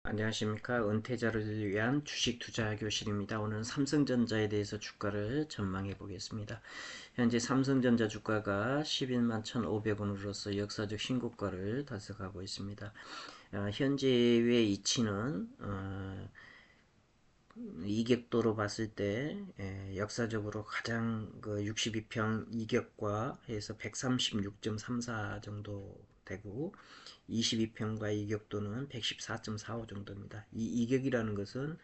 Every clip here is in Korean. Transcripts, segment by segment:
안녕하십니까. 은퇴자를 위한 주식 투자 교실입니다. 오늘은 삼성전자에 대해서 주가를 전망해 보겠습니다. 현재 삼성전자 주가가 11만 1,500원으로서 역사적 신고가를 달성하고 있습니다. 현재의 이치는 이격도로 봤을 때 역사적으로 가장 그 62평 이격과 해서 136.34 정도 되고 22평과 이격도는 114.45 정도입니다. 이 이격이라는 것은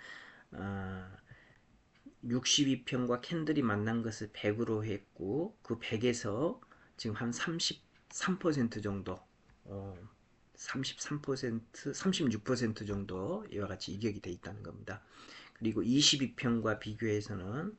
62평과 캔들이 만난 것을 100으로 했고 그 100에서 지금 한 33% 정도 33%, 36% 정도 이와 같이 이격이 되어 있다는 겁니다. 그리고 22평과 비교해서는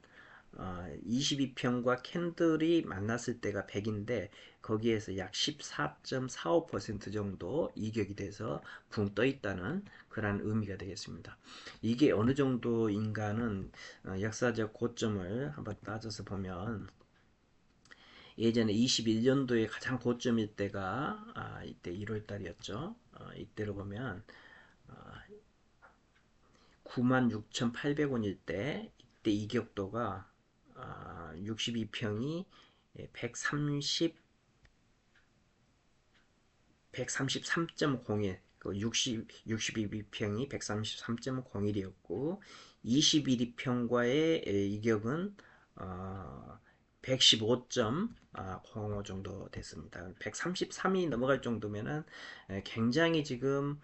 22평과 캔들이 만났을 때가 100인데 거기에서 약 14.45% 정도 이격이 돼서 붕 떠 있다는 그런 의미가 되겠습니다. 이게 어느 정도인가는 역사적 고점을 한번 따져서 보면 예전에 21년도에 가장 고점일 때가 이때 1월 달이었죠. 이때로 보면 96,800원일 때 이때 이격도가 62평이 130 133.01 62평이 133.01이었고 21평과의 이격은 115.05 정도 됐습니다. 133이 넘어갈 정도면은 굉장히 지금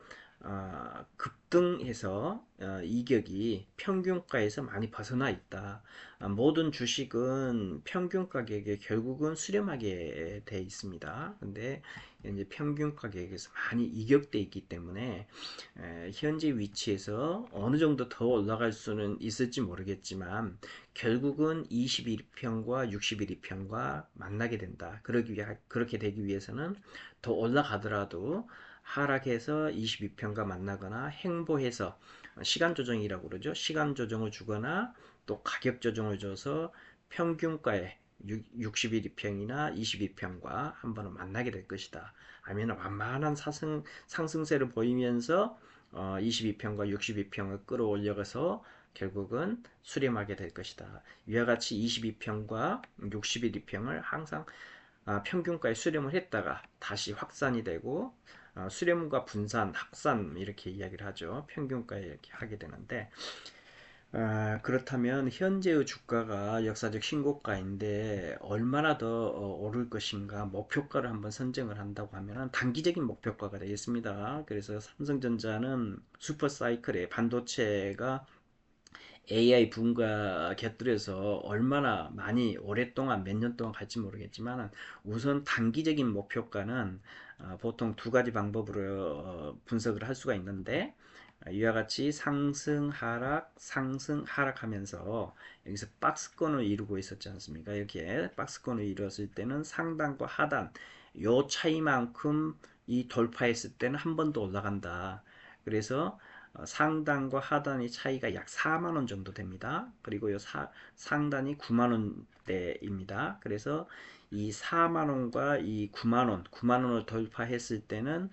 급등해서 이격이 평균가에서 많이 벗어나 있다. 모든 주식은 평균 가격에 결국은 수렴하게 돼 있습니다. 근데 이제 평균 가격에서 많이 이격돼 있기 때문에 현재 위치에서 어느 정도 더 올라갈 수는 있을지 모르겠지만 결국은 21평과 61평과 만나게 된다. 그렇게 되기 위해서는 더 올라가더라도 하락해서 22평과 만나거나 행보해서 시간 조정이라고 그러죠. 시간 조정을 주거나 또 가격 조정을 줘서 평균가에 61평이나 22평과 한 번은 만나게 될 것이다. 아니면 완만한 상승세를 보이면서 22평과 62평을 끌어올려서 결국은 수렴하게 될 것이다. 이와 같이 22평과 61평을 항상 평균가에 수렴을 했다가 다시 확산이 되고 수렴과 분산, 확산 이렇게 이야기를 하죠. 평균가에 이렇게 하게 되는데 그렇다면 현재의 주가가 역사적 신고가인데 얼마나 더 오를 것인가 목표가를 한번 선정을 한다고 하면 단기적인 목표가가 되겠습니다. 그래서 삼성전자는 슈퍼사이클의 반도체가 AI 붐과 곁들여서 얼마나 많이 오랫동안 몇 년 동안 갈지 모르겠지만 우선 단기적인 목표가는 보통 두 가지 방법으로 분석을 할 수가 있는데 이와 같이 상승 하락 상승 하락 하면서 여기서 박스권을 이루고 있었지 않습니까? 이렇게 박스권을 이루었을 때는 상단과 하단 요 차이만큼 이 돌파했을 때는 한 번 더 올라간다. 그래서 상단과 하단의 차이가 약 4만원 정도 됩니다. 그리고 상단이 9만원대입니다. 그래서 이 4만원과 이 9만원, 9만원을 돌파했을 때는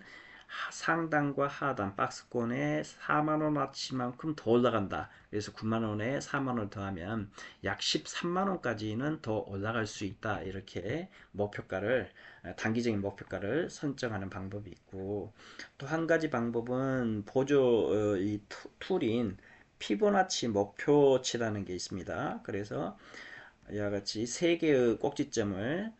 상단과 하단 박스권에 4만원어치만큼 더 올라간다. 그래서 9만원에 4만원 더하면 약 13만원까지는 더 올라갈 수 있다. 이렇게 목표가를 단기적인 목표가를 설정하는 방법이 있고 또 한 가지 방법은 보조 이 툴인 피보나치 목표치라는 게 있습니다. 그래서 이와 같이 세 개의 꼭지점을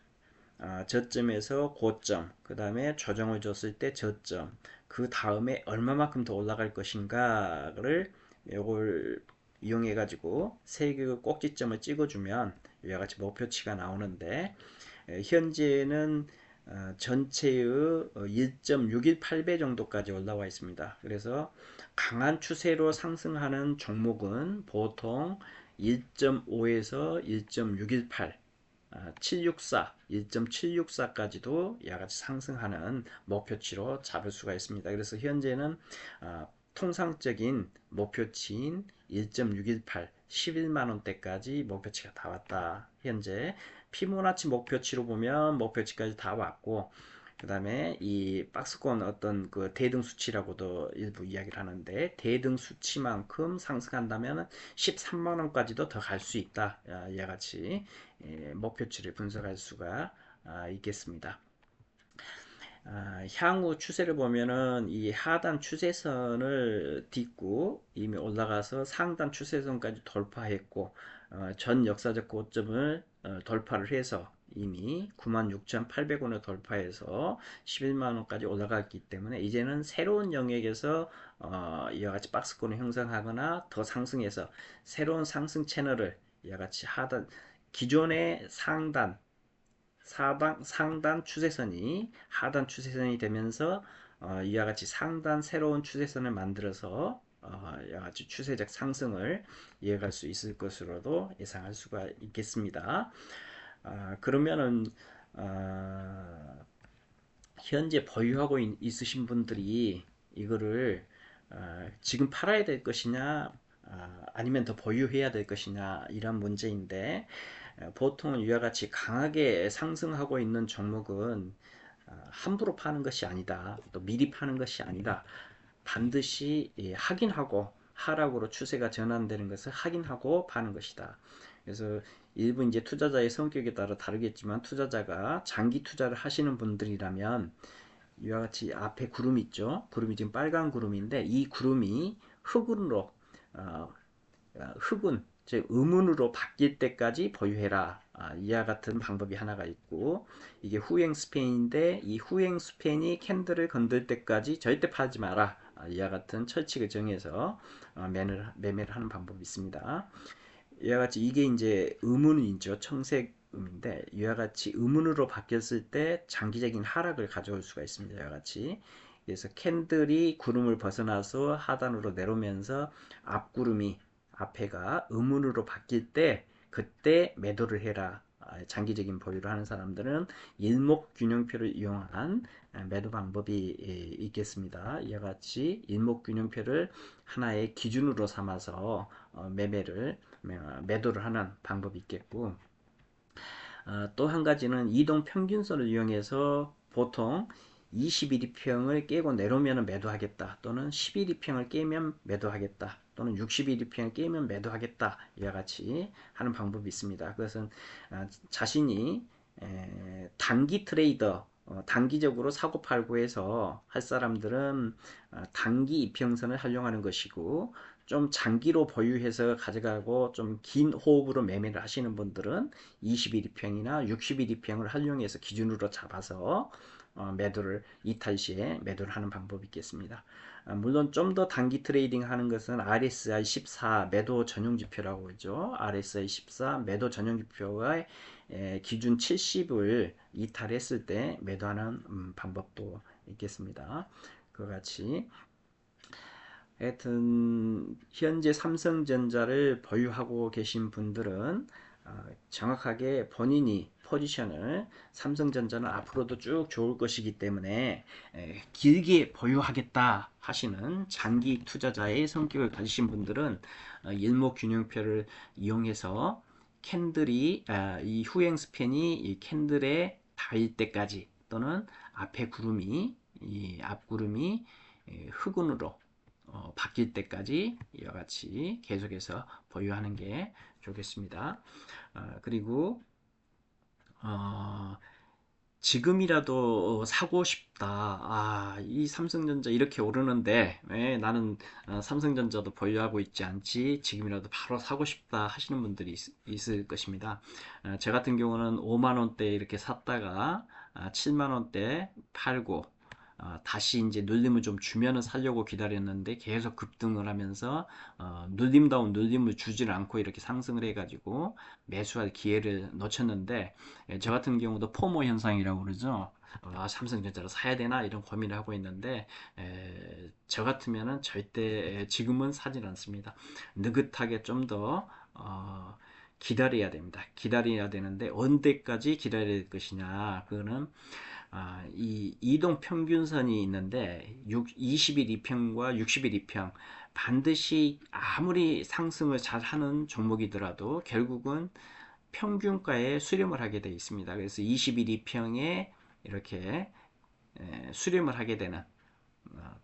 저점에서 고점, 그 다음에 조정을 줬을 때 저점, 그 다음에 얼마만큼 더 올라갈 것인가를 이걸 이용해 가지고 세 개의 꼭지점을 찍어주면 이와 같이 목표치가 나오는데 현재는 전체의 1.618배 정도까지 올라와 있습니다. 그래서 강한 추세로 상승하는 종목은 보통 1.5에서 1.618 764, 1.764까지도 야같이 상승하는 목표치로 잡을 수가 있습니다. 그래서 현재는 통상적인 목표치인 1.618, 11만원대까지 목표치가 다 왔다. 현재 피보나치 목표치로 보면 목표치까지 다 왔고 그 다음에 이 박스권 어떤 그 대등 수치라고도 일부 이야기를 하는데, 대등 수치만큼 상승한다면 13만 원까지도 더 갈 수 있다. 이와 같이 목표치를 분석할 수가 있겠습니다. 향후 추세를 보면은 이 하단 추세선을 딛고 이미 올라가서 상단 추세선까지 돌파했고, 전 역사적 고점을 돌파를 해서 이미 96,800원을 돌파해서 11만원까지 올라갔기 때문에, 이제는 새로운 영역에서 이와 같이 박스권을 형성하거나 더 상승해서 새로운 상승 채널을 이와 같이 하단, 기존의 상단 추세선이 하단 추세선이 되면서 이와 같이 상단 새로운 추세선을 만들어서 이와 같이 추세적 상승을 이어갈 수 있을 것으로도 예상할 수가 있겠습니다. 그러면은 현재 보유하고 있으신 분들이 이거를 지금 팔아야 될 것이냐, 아니면 더 보유해야 될 것이냐, 이런 문제인데, 보통 이와 같이 강하게 상승하고 있는 종목은 함부로 파는 것이 아니다, 또 미리 파는 것이 아니다, 반드시 확인하고 하락으로 추세가 전환되는 것을 확인하고 파는 것이다. 그래서 일부 이제 투자자의 성격에 따라 다르겠지만, 투자자가 장기 투자를 하시는 분들이라면 이와 같이 앞에 구름 있죠. 구름이 지금 빨간 구름인데, 이 구름이 흑운으로 흑운, 즉 음운으로 바뀔 때까지 보유해라. 이와 같은 방법이 하나가 있고, 이게 후행 스팬인데 이 후행 스팬이 캔들을 건들 때까지 절대 팔지 마라. 이와 같은 철칙을 정해서 매매를 하는 방법이 있습니다. 이와 같이 이게 이제 음운이죠. 청색 음인데, 이와 같이 음운으로 바뀌었을 때 장기적인 하락을 가져올 수가 있습니다. 이와 같이. 그래서 캔들이 구름을 벗어나서 하단으로 내려오면서 앞구름이, 앞에가 음운으로 바뀔 때 그때 매도를 해라. 장기적인 보유를 하는 사람들은 일목균형표를 이용한 매도 방법이 있겠습니다. 이와 같이 일목균형표를 하나의 기준으로 삼아서 매도를 하는 방법이 있겠고, 또 한 가지는 이동 평균선을 이용해서 보통 21이평을 깨고 내려오면 매도하겠다, 또는 11이평을 깨면 매도하겠다, 또는 61이평을 깨면 매도하겠다, 이와 같이 하는 방법이 있습니다. 그것은 자신이 단기 트레이더, 단기적으로 사고 팔고 해서 할 사람들은 단기 이평선을 활용하는 것이고, 좀 장기로 보유해서 가져가고 좀 긴 호흡으로 매매를 하시는 분들은 21이평이나 61이평을 활용해서 기준으로 잡아서 매도를, 이탈 시에 매도를 하는 방법이 있겠습니다. 물론 좀 더 단기 트레이딩 하는 것은 RSI 14 매도 전용 지표라고 하죠. RSI 14 매도 전용 지표가 기준 70을 이탈했을 때 매도하는 방법도 있겠습니다. 그와 같이 하여튼 현재 삼성전자를 보유하고 계신 분들은 정확하게 본인이 포지션을, 삼성전자는 앞으로도 쭉 좋을 것이기 때문에 길게 보유하겠다 하시는 장기 투자자의 성격을 가지신 분들은 일목균형표를 이용해서 캔들이 이 후행 스팬이 이 캔들에 닿을 때까지, 또는 앞에 구름이, 이 앞구름이 흑운으로 바뀔 때까지 이와 같이 계속해서 보유하는 게 좋겠습니다. 그리고 지금이라도 사고 싶다. 이 삼성전자 이렇게 오르는데 왜 나는 삼성전자도 보유하고 있지 않지? 지금이라도 바로 사고 싶다 하시는 분들이 있을 것입니다. 제 같은 경우는 5만 원대 이렇게 샀다가 7만 원대 팔고, 다시 이제 눌림을 좀 주면은 살려고 기다렸는데 계속 급등을 하면서 눌림다운 눌림을 주지를 않고 이렇게 상승을 해가지고 매수할 기회를 놓쳤는데, 저 같은 경우도 포모 현상이라고 그러죠. 삼성전자를 사야 되나 이런 고민을 하고 있는데, 저 같으면은 절대 지금은 사진 않습니다. 느긋하게 좀 더 기다려야 됩니다. 기다려야 되는데 언제까지 기다려야 될 것이냐, 그거는 이 이동 평균선이 있는데 20일 2평과 60일 2평, 반드시 아무리 상승을 잘 하는 종목이더라도 결국은 평균가에 수렴을 하게 되어 있습니다. 그래서 21, 2평에 이렇게 수렴을 하게 되는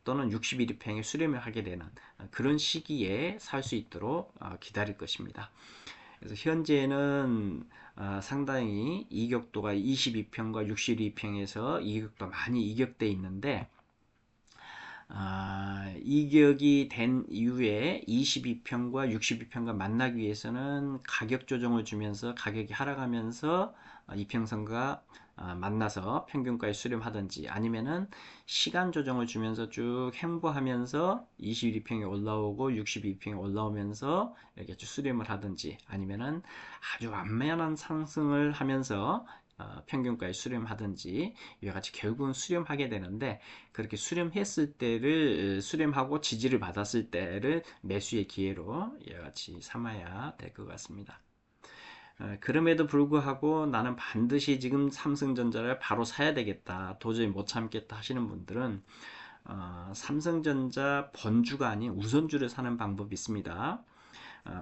또는 60일 입행에 수렴을 하게 되는 그런 시기에 살 수 있도록 기다릴 것입니다. 그래서 현재는 상당히 이격도가 22평과 62평에서 이격도 많이 이격돼 있는데 이격이 된 이후에 22평과 62평과 만나기 위해서는 가격 조정을 주면서 가격이 하락하면서 이평선과 만나서 평균가에 수렴하든지 아니면은 시간 조정을 주면서 쭉 횡보하면서 22평에 올라오고 62평에 올라오면서 이렇게 쭉 수렴을 하든지 아니면은 아주 완만한 상승을 하면서 평균가에 수렴하든지 이와 같이 결국은 수렴하게 되는데 그렇게 수렴했을 때를 수렴하고 지지를 받았을 때를 매수의 기회로 이와 같이 삼아야 될 것 같습니다. 그럼에도 불구하고 나는 반드시 지금 삼성전자를 바로 사야 되겠다. 도저히 못 참겠다 하시는 분들은 삼성전자 번주가 아닌 우선주를 사는 방법이 있습니다.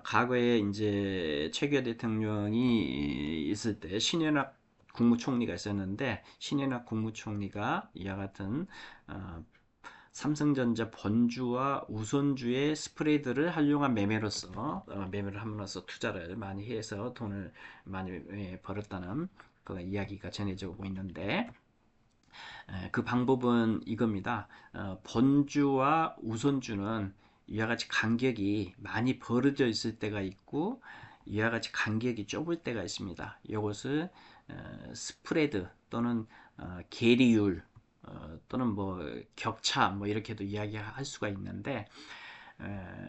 과거에 이제 최규하 대통령이 있을 때 신현학 국무총리가 있었는데 신현학 국무총리가 이와 같은 삼성전자 번주와 우선주의 스프레드를 활용한 매매로서 매매를 함으로써 투자를 많이 해서 돈을 많이 벌었다는 그 이야기가 전해져 오고 있는데 그 방법은 이겁니다. 번주와 우선주는 이와 같이 간격이 많이 벌어져 있을 때가 있고 이와 같이 간격이 좁을 때가 있습니다. 이것을 스프레드 또는 계리율 또는 뭐 격차 뭐 이렇게도 이야기할 수가 있는데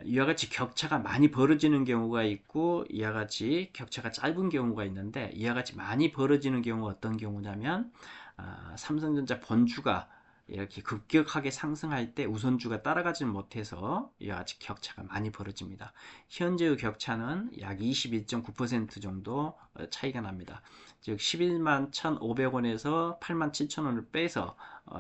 이와 같이 격차가 많이 벌어지는 경우가 있고 이와 같이 격차가 짧은 경우가 있는데 이와 같이 많이 벌어지는 경우가 어떤 경우냐면 삼성전자 번주가 이렇게 급격하게 상승할 때 우선주가 따라가지 못해서 이와 같이 격차가 많이 벌어집니다. 현재의 격차는 약 21.9% 정도 차이가 납니다. 즉 11만 1,500원에서 8만 7천원을 빼서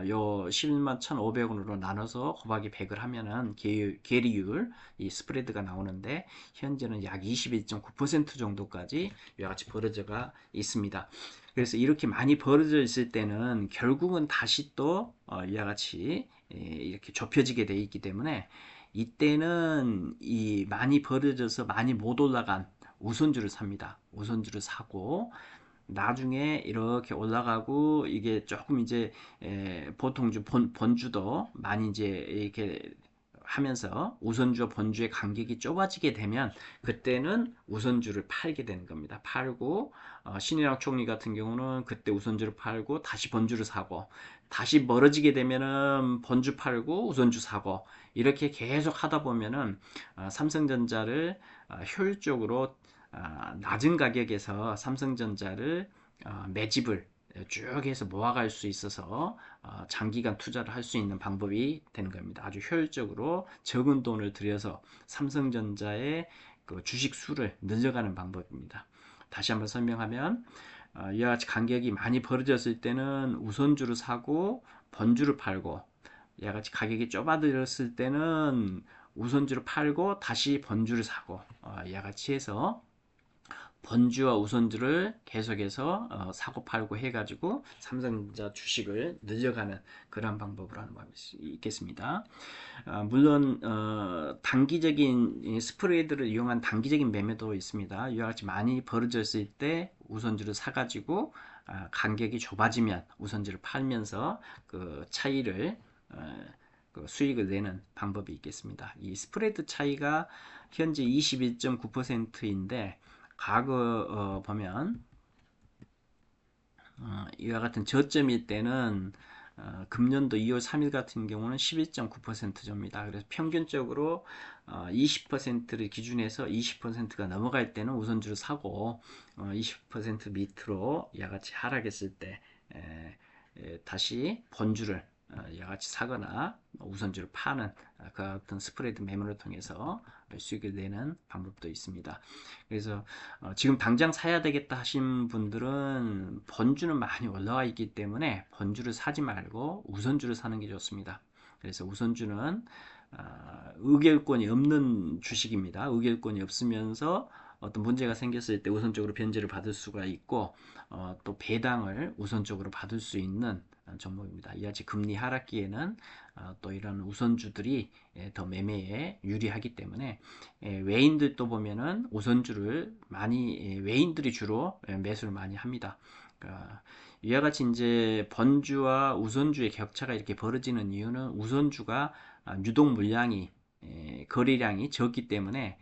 요 11만 1,500원으로 나눠서 곱하기 100을 하면은 계리율 이 스프레드가 나오는데 현재는 약 21.9% 정도까지 이와 같이 벌어져가 있습니다. 그래서 이렇게 많이 벌어져 있을 때는 결국은 다시 또 이와 같이 이렇게 좁혀지게 돼 있기 때문에 이때는 이 많이 벌어져서 많이 못 올라간 우선주를 삽니다. 우선주를 사고 나중에 이렇게 올라가고 이게 조금 이제 보통주 번주도 많이 이제 이렇게 하면서 우선주와 번주의 간격이 좁아지게 되면 그때는 우선주를 팔게 되는 겁니다. 팔고 신일왕 총리 같은 경우는 그때 우선주를 팔고 다시 번주를 사고 다시 멀어지게 되면은 번주 팔고 우선주 사고 이렇게 계속 하다 보면은 삼성전자를 효율적으로 낮은 가격에서 삼성전자를 매집을 쭉 해서 모아갈 수 있어서 장기간 투자를 할 수 있는 방법이 되는 겁니다. 아주 효율적으로 적은 돈을 들여서 삼성전자의 그 주식 수를 늘려가는 방법입니다. 다시 한번 설명하면 이와 같이 간격이 많이 벌어졌을 때는 우선주를 사고 번주를 팔고 이와 같이 가격이 좁아들었을 때는 우선주를 팔고 다시 번주를 사고 이와 같이 해서 번주와 우선주를 계속해서 사고 팔고 해가지고 삼성전자 주식을 늘려가는 그런 방법으로 하는 방법이 있겠습니다. 물론 단기적인 스프레드를 이용한 단기적인 매매도 있습니다. 이와 같이 많이 벌어졌을 때 우선주를 사가지고 간격이 좁아지면 우선주를 팔면서 그 차이를 그 수익을 내는 방법이 있겠습니다. 이 스프레드 차이가 현재 21.9%인데 과거 보면 이와 같은 저점일 때는 금년도 2월 3일 같은 경우는 11.9%입니다. 그래서 평균적으로 20%를 기준해서 20%가 넘어갈 때는 우선주를 사고 20% 밑으로 이와 같이 하락했을 때 다시 번주를 이와 같이 사거나 우선주를 파는 그 같은 스프레드 매매를 통해서 수익을 내는 방법도 있습니다. 그래서 지금 당장 사야 되겠다 하신 분들은 번주는 많이 올라와 있기 때문에 번주를 사지 말고 우선주를 사는 게 좋습니다. 그래서 우선주는 의결권이 없는 주식입니다. 의결권이 없으면서 어떤 문제가 생겼을 때 우선적으로 변제를 받을 수가 있고 또 배당을 우선적으로 받을 수 있는 종목입니다. 이와 같이 금리 하락기에는 또 이런 우선주들이 더 매매에 유리하기 때문에 외인들 또 보면은 우선주를 많이 외인들이 주로 매수를 많이 합니다. 그러니까 이와 같이 이제 번주와 우선주의 격차가 이렇게 벌어지는 이유는 우선주가 유동 물량이 거래량이 적기 때문에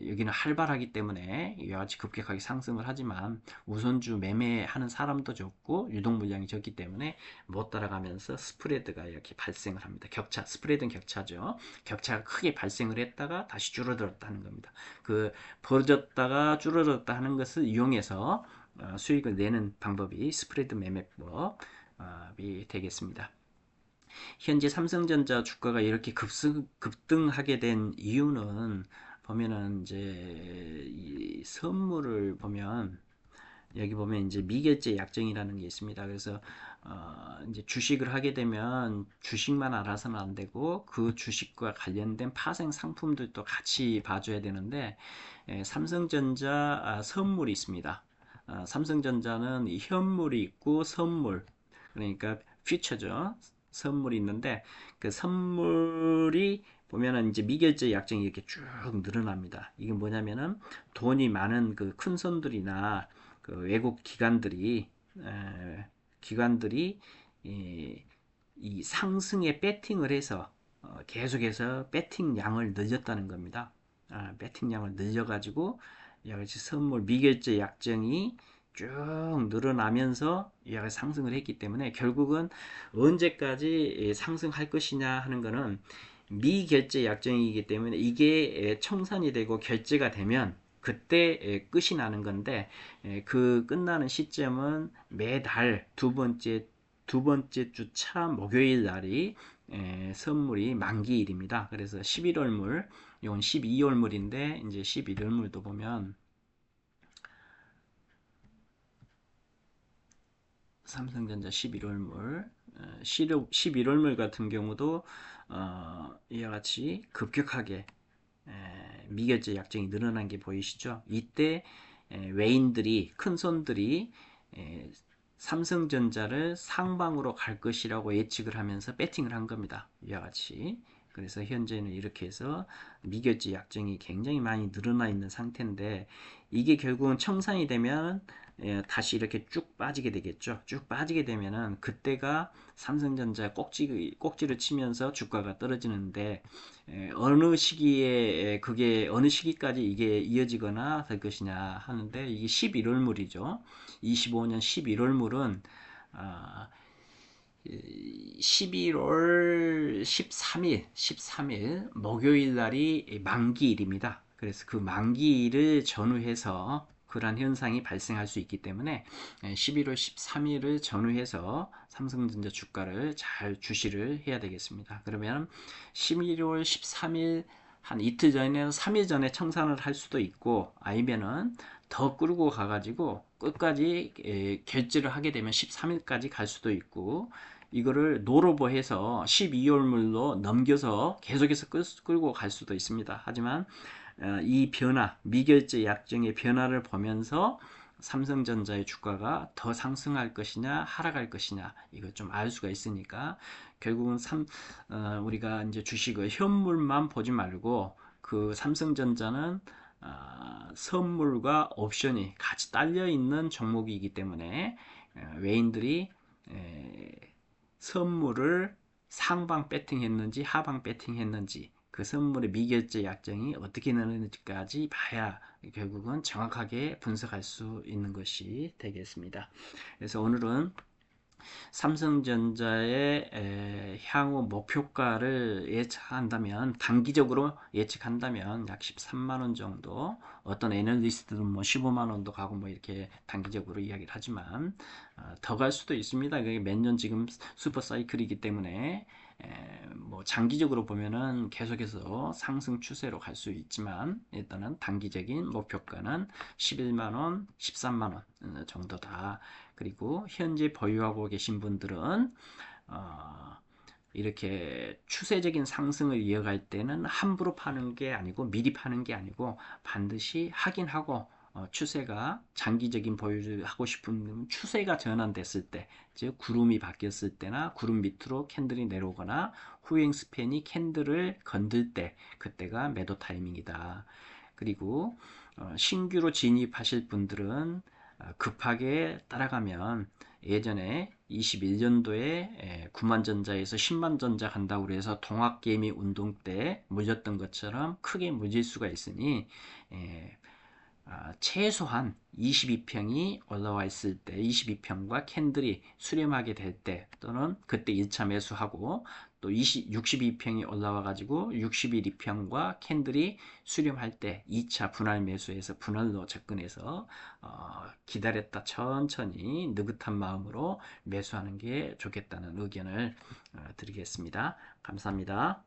여기는 활발하기 때문에 이와 같이 급격하게 상승을 하지만 우선주 매매하는 사람도 적고 유동 물량이 적기 때문에 못 따라가면서 스프레드가 이렇게 발생을 합니다. 격차, 스프레드는 격차죠. 격차가 크게 발생을 했다가 다시 줄어들었다는 겁니다. 그 벌어졌다가 줄어들었다 하는 것을 이용해서 수익을 내는 방법이 스프레드 매매법이 되겠습니다. 현재 삼성전자 주가가 이렇게 급등하게 된 이유는 보면은 이제 이 선물을 보면 여기 보면 이제 미결제 약정이라는 게 있습니다. 그래서 이제 주식을 하게 되면 주식만 알아서는 안 되고 그 주식과 관련된 파생 상품들도 같이 봐줘야 되는데 삼성전자 선물이 있습니다. 삼성전자는 이 현물이 있고 선물 그러니까 퓨처죠. 선물이 있는데 그 선물이 보면은 이제 미결제 약정이 이렇게 쭉 늘어납니다. 이게 뭐냐면은 돈이 많은 그 큰 손들이나 그 외국 기관들이 이, 이 상승에 배팅을 해서 계속해서 배팅량을 늘렸다는 겁니다. 배팅량을 늘려가지고 여기서 선물 미결제 약정이 쭉 늘어나면서 얘가 상승을 했기 때문에 결국은 언제까지 상승할 것이냐 하는 거는 미결제 약정이기 때문에 이게 청산이 되고 결제가 되면 그때 끝이 나는 건데 그 끝나는 시점은 매달 두 번째 주차 목요일 날이 선물이 만기일입니다. 그래서 11월물, 이건 12월물인데 이제 11월물도 보면 삼성전자 11월물, 11월물 같은 경우도 이와 같이 급격하게 미결제 약정이 늘어난 게 보이시죠? 이때 외인들이 큰 손들이 삼성전자를 상방으로 갈 것이라고 예측을 하면서 배팅을 한 겁니다. 이와 같이. 그래서 현재는 이렇게 해서 미결제 약정이 굉장히 많이 늘어나 있는 상태인데 이게 결국은 청산이 되면 다시 이렇게 쭉 빠지게 되겠죠. 쭉 빠지게 되면은 그때가 삼성전자 꼭지를 치면서 주가가 떨어지는데 어느 시기에 그게 어느 시기까지 이게 이어지거나 될 것이냐 하는데 이게 11월물이죠. 25년 11월물은 11월 13일 목요일 날이 만기일입니다. 그래서 그 만기일을 전후해서 그러한 현상이 발생할 수 있기 때문에 11월 13일을 전후해서 삼성전자 주가를 잘 주시를 해야 되겠습니다. 그러면 11월 13일 한 이틀 전에 3일 전에 청산을 할 수도 있고 아니면은 더 끌고 가가지고 끝까지 결제를 하게 되면 13일까지 갈 수도 있고 이거를 노로보해서 12월물로 넘겨서 계속해서 끌고 갈 수도 있습니다. 하지만 이 변화, 미결제 약정의 변화를 보면서 삼성전자의 주가가 더 상승할 것이냐 하락할 것이냐 이걸 좀 알 수가 있으니까 결국은 우리가 이제 주식을 현물만 보지 말고 그 삼성전자는 선물과 옵션이 같이 딸려 있는 종목이기 때문에 외인들이 선물을 상방 배팅했는지 하방 배팅했는지 그 선물의 미결제 약정이 어떻게 나는지까지 봐야 결국은 정확하게 분석할 수 있는 것이 되겠습니다. 그래서 오늘은 삼성전자의 향후 목표가를 예측한다면 단기적으로 예측한다면 약 13만원 정도 어떤 애널리스트들은 뭐 15만원도 가고 뭐 이렇게 단기적으로 이야기를 하지만 더 갈 수도 있습니다. 그게 몇 년 지금 슈퍼 사이클이기 때문에 뭐 장기적으로 보면은 계속해서 상승 추세로 갈 수 있지만 일단은 단기적인 목표가는 11만원, 13만원 정도다. 그리고 현재 보유하고 계신 분들은 이렇게 추세적인 상승을 이어갈 때는 함부로 파는 게 아니고 미리 파는 게 아니고 반드시 확인하고 추세가 장기적인 보유를 하고 싶은 추세가 전환됐을 때, 즉 구름이 바뀌었을 때나 구름 밑으로 캔들이 내려오거나 후행 스팬이 캔들을 건들 때, 그때가 매도 타이밍이다. 그리고 신규로 진입하실 분들은 급하게 따라가면, 예전에 21년도에 9만전자에서 10만전자 간다고 해서 동학개미 운동 때 물렸던 것처럼 크게 물릴 수가 있으니, 최소한 22평이 올라와 있을 때, 22평과 캔들이 수렴하게 될 때, 또는 그때 1차 매수하고, 또 62평이 올라와 가지고 62평과 캔들이 수렴할 때 2차 분할 매수해서 분할로 접근해서 기다렸다 천천히 느긋한 마음으로 매수하는 게 좋겠다는 의견을 드리겠습니다. 감사합니다.